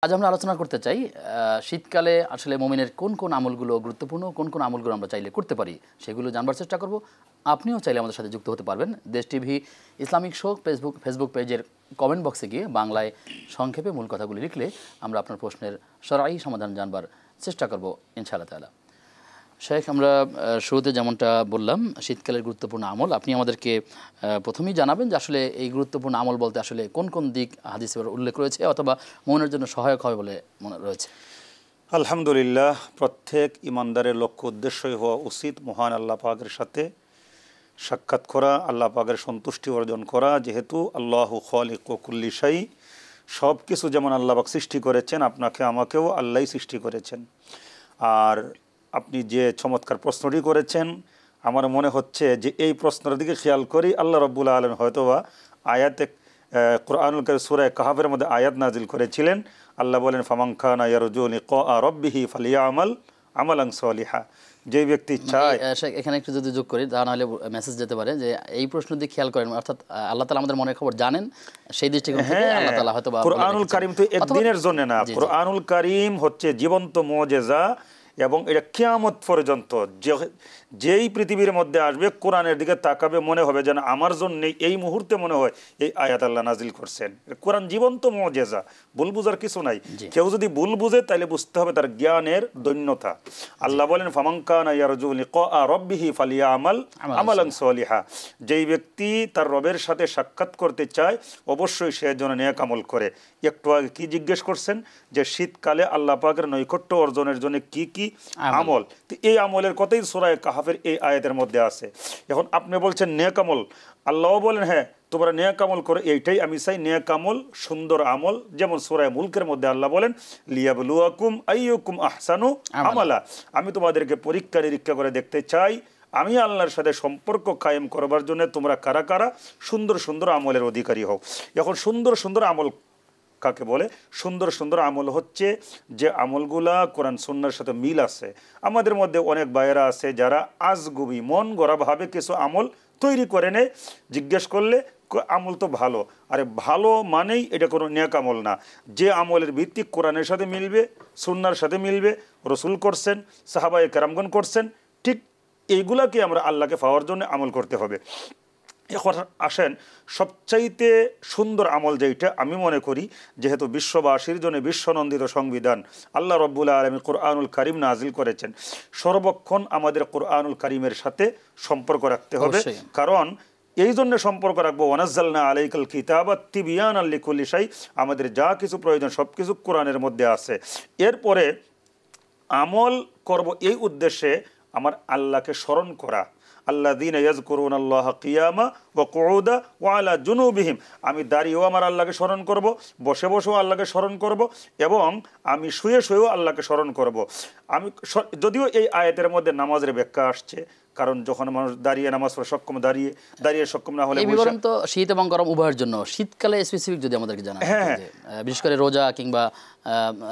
আজ আমরা আলোচনা করতে চাই শীতকালে আসলে মুমিনের কোন কোন আমলগুলো গুরুত্বপূর্ণ, কোন কোন আমলগুলো আমরা চাইলে করতে পারি সেগুলো জানবার চেষ্টা করব। আপনিও চাইলে আমাদের সাথে যুক্ত হতে পারবেন। দেশ টিভি ইসলামিক শো ফেসবুক পেজের কমেন্ট বক্সে গিয়ে বাংলায় সংক্ষেপে মূল কথাগুলি লিখলে আমরা আপনার প্রশ্নের সরাই সমাধান জানবার চেষ্টা করব ইনশাআল্লাহ তাআলা। শেখ, আমরা শুরুতে যেমনটা বললাম শীতকালের গুরুত্বপূর্ণ আমল, আপনি আমাদেরকে প্রথমেই জানাবেন যে আসলে এই গুরুত্বপূর্ণ আমল বলতে আসলে কোন কোন দিক হাদিসে উল্লেখ রয়েছে অথবা মুমিনের জন্য সহায়ক হবে বলে মনে রয়েছে। আলহামদুলিল্লাহ, প্রত্যেক ইমানদারের লক্ষ্য উদ্দেশ্যই হওয়া উচিত মহান আল্লাহ পাকের সাথে সাক্ষাৎ করা, আল্লাহ পাকের সন্তুষ্টি অর্জন করা। যেহেতু আল্লাহু খালিকু কুল্লি শাই, সব কিছু যেমন আল্লাহ পাক সৃষ্টি করেছেন, আপনাকে আমাকেও আল্লাহই সৃষ্টি করেছেন। আর আপনি যে চমৎকার প্রশ্নটি করেছেন, আমার মনে হচ্ছে যে এই প্রশ্নের দিকে খেয়াল করি আল্লাহ রাব্বুল আলামিন হয়তোবা আয়াতে কুরআনুল কারীম সূরা কাহফের মধ্যে আয়াত নাজিল করেছিলেন। আল্লাহ বলেন, ফামান কানা ইয়ারজু লিকা রাব্বিহি ফালিয়ামাল আমালান সালিহা। যে ব্যক্তি চায়, এখানে একটু যদি যোগ করি তা নাহলে মেসেজ যেতে পারে যে এই প্রশ্ন দিয়ে খেয়াল করেন, অর্থাৎ আল্লাহ তাআলা আমাদের মনের খবর জানেন, সেই দৃষ্টিকোণ থেকে আল্লাহ তাআলা হয়তোবা কুরআনুল কারীম তো একদিনের জন্য না, কুরআনুল কারীম হচ্ছে জীবন্ত মুজিজা এবং এটা কিয়ামত পর্যন্ত যেই পৃথিবীর মধ্যে আসবে কোরআনের দিকে তাকাবে, মনে হবে যেন আমার জন্য এই মুহূর্তে মনে হয় এই আয়াত আল্লাহ নাজিল করছেন। কোরআন জীবন্ত মুজিজা, ভুল বুঝার কিছু নাই। কেউ যদি ভুল বুঝে তাহলে বুঝতে হবে তার জ্ঞানের দৈন্যতা। আল্লাহ বলেন, ফামান কানা ইয়ারজু লিকা রাব্বিহি ফালিয়ামাল আমালান সালিহা। যেই ব্যক্তি তার রবের সাথে সাক্ষাৎ করতে চায় অবশ্যই সে যেন নেক আমল করে। একটু আগে কি জিজ্ঞেস করছেন যে শীতকালে আল্লাহ পাকের নৈকট্য অর্জনের জন্য কি কি আমল, এই আমলের কথাই সূরা কাহফের এই আয়াতের মধ্যে আছে। এখন আপনি বলছেন নেক আমল, আল্লাহ বলেন হ্যাঁ তোমরা নেক আমল করো, এইটাই আমি চাই, নেক আমল, সুন্দর আমল। যেমন সূরা মুলকের মধ্যে আল্লাহ বলেন, লিয়াবলুয়াকুম আইয়ুকুম আহসানু আমালা, আমি তোমাদেরকে পরীক্ষা নিরীক্ষা করে দেখতে চাই আমি আল্লাহর সাথে সম্পর্ক কায়েম করবার জন্য তোমরা কারা কারা সুন্দর সুন্দর আমলের অধিকারী হও। এখন সুন্দর সুন্দর আমল কাকে বলে? সুন্দর সুন্দর আমল হচ্ছে যে আমলগুলা কোরআন সুন্নাহর সাথে মিল আছে। আমাদের মধ্যে অনেক ভাইয়েরা আছে যারা আজগুবি মন গড়াভাবে কিছু আমল তৈরি করে নেয়, জিজ্ঞেস করলে আমল তো ভালো, আরে ভালো মানেই এটা কোনো নেক আমল না। যে আমলের ভিত্তি কোরআনের সাথে মিলবে, সুন্নাহর সাথে মিলবে, রসুল করছেন, সাহাবায়ে কেরামগণ করছেন, ঠিক এইগুলাকে আমরা আল্লাহকে পাওয়ার জন্য আমল করতে হবে। এখন আসেন সবচাইতে সুন্দর আমল যেটা আমি মনে করি, যেহেতু বিশ্ববাসীর জন্য বিশ্বনন্দিত সংবিধান আল্লাহ রাব্বুল আলামিন কুরআনুল কারীম নাজিল করেছেন, সর্বক্ষণ আমাদের কুরআনুল কারীমের সাথে সম্পর্ক রাখতে হবে। কারণ এই জন্য সম্পর্ক রাখবো, ওয়ানাজ্জালনা আলাইকাল কিতাবা তিবিয়ানাল লিকুল্লি শাই, আমাদের যা কিছু প্রয়োজন সব কিছু কোরআনের মধ্যে আছে। এরপরে আমল করব এই উদ্দেশ্যে আমার আল্লাহকে স্মরণ করা। আল্লাযীনা ইয়াযকুরুনাল্লাহা কিয়ামা ওয়া কুউদা ওয়া আলা জুনুবিহিম, আমি দাঁড়িয়েও আমার আল্লাহকে স্মরণ করব, বসে বসেও আল্লাহকে স্মরণ করব এবং আমি শুয়ে শুয়েও আল্লাহকে স্মরণ করব। আমি যদিও এই আয়াতের মধ্যে নামাজের ব্যাখ্যা আসছে, কারণ যখন মানুষ দাঁড়িয়ে নামাজ পড়ে সক্ষম, দাঁড়িয়ে সক্ষম না হলে, এই বিবরণ তো শীত এবং গরম উভয়ের জন্য, শীতকালে স্পেসিফিক যদি আমাদেরকে জানান, বিশেষ করে রোজা কিংবা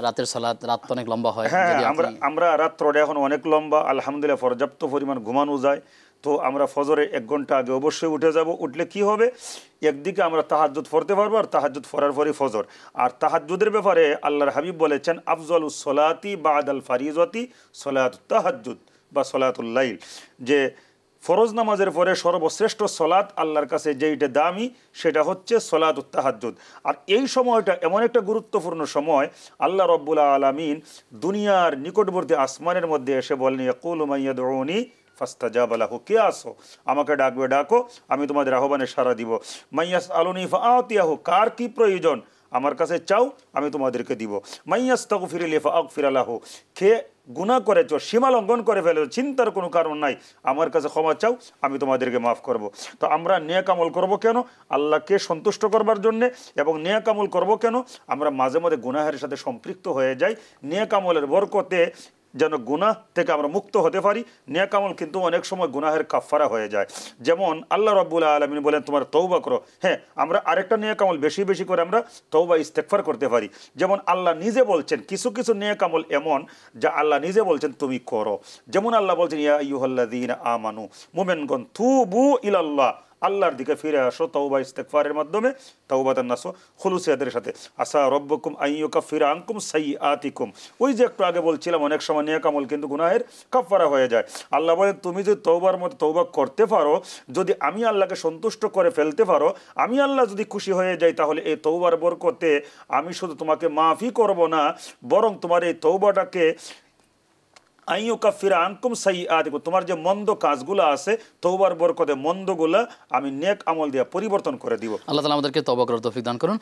রাতের সালাত, রাত তো অনেক লম্বা হয়। হ্যাঁ, আমরা রাত্রটা এখন অনেক লম্বা, আলহামদুলিল্লাহ পর্যাপ্ত পরিমাণ ঘুমানো যায়। তো আমরা ফজরে 1 ঘন্টা আগে অবশ্যই উঠে যাব। উঠলে কি হবে, একদিকে আমরা তাহাজ্জুদ পড়তে পারবো, আর তাহাজ্জুদ পড়ার পরে ফজর। আর তাহাজ্জুদের ব্যাপারে আল্লাহর হাবিব বলেছেন, আফজালুস সলাতি বাদাল ফারিজতি সলাতুত তাহাজ্জুদ বা সলাতুল লাইল, যে ফরজ নামাজের পরে সর্বশ্রেষ্ঠ সলাত আল্লাহর কাছে যেইটা দামি সেটা হচ্ছে সলাতুত তাহাজ্জুদ। আর এই সময়টা এমন একটা গুরুত্বপূর্ণ সময়, আল্লাহ রাব্বুল আলামিন দুনিয়ার নিকটবর্তী আসমানের মধ্যে এসে বলেন, ইয়াকুলু মাইয়াদউনি ফাস্তাজাবা লাহু, কে আসো আমাকে ডাকবে, ডাকো আমি তোমাদের আহ্বানে সাড়া দিব। মাইয়াস আলুনি ফাআতিয়াহু, কার কি প্রয়োজন আমার কাছে চাও আমি তোমাদেরকে দিব। মাইয়াস্তাগফিরলি ফাআগফির লাহু, কে গুনাহ করেছো, সীমা লঙ্ঘন করে ফেলেছো, চিন্তার কোনো কারণ নাই, আমার কাছে ক্ষমা চাও আমি তোমাদেরকে মাফ করব। তো আমরা নেক আমল করব কেন? আল্লাহকে সন্তুষ্ট করবার জন্যে। এবং নেক আমল করব কেন? আমরা মাঝে মাঝে গুনাহের সাথে সম্পৃক্ত হয়ে যাই, নেক আমলের বরকতে যেন গুনাহ থেকে আমরা মুক্ত হতে পারি। নেক আমল কিন্তু অনেক সময় গুনাহের কাফারা হয়ে যায়। যেমন আল্লাহ রাব্বুল আলামিন বলেন তোমার তওবা করো। হ্যাঁ, আমরা আরেকটা নেক আমল বেশি বেশি করে আমরা তওবা ইস্তেগফার করতে পারি। যেমন আল্লাহ নিজে বলছেন কিছু কিছু নেক আমল এমন যা আল্লাহ নিজে বলছেন তুমি করো। যেমন আল্লাহ বলছেন, ইয়া আইয়ুহাল্লাযীনা আমানু, মুমিনগণ তুবু ইলাল্লাহ, আল্লাহর দিকে ফিরে আসো তওবা ইস্তেগফারের মাধ্যমে, তাওবাতান নাসুহ খুলুসিয়াতের সাথে। আসা রব্বুকুম আইয়ুকাফিরা আনকুম সাইয়্যাতিকুম, ওই যে একটু আগে বলছিলাম অনেক সময় নেক আমল কিন্তু গুনাহের কাফারা হয়ে যায়। আল্লাহ বলে তুমি যদি তওবার মতো তওবা করতে পারো, যদি আমি আল্লাহকে সন্তুষ্ট করে ফেলতে পারো, আমি আল্লাহ যদি খুশি হয়ে যাই, তাহলে এই তওবার বরকতে আমি শুধু তোমাকে মাফই করব না, বরং তোমার এই তওবাটাকে আইয়ুকাফিরা আনকুম সাইয়্যাতিকুম, তোমার যে মন্দ কাজগুলো আছে তওবার বরকতে মন্দগুলা আমি নেক আমল দিয়ে পরিবর্তন করে দিব। আল্লাহ তাআলা আমাদেরকে তওবা করার তৌফিক দান করুন।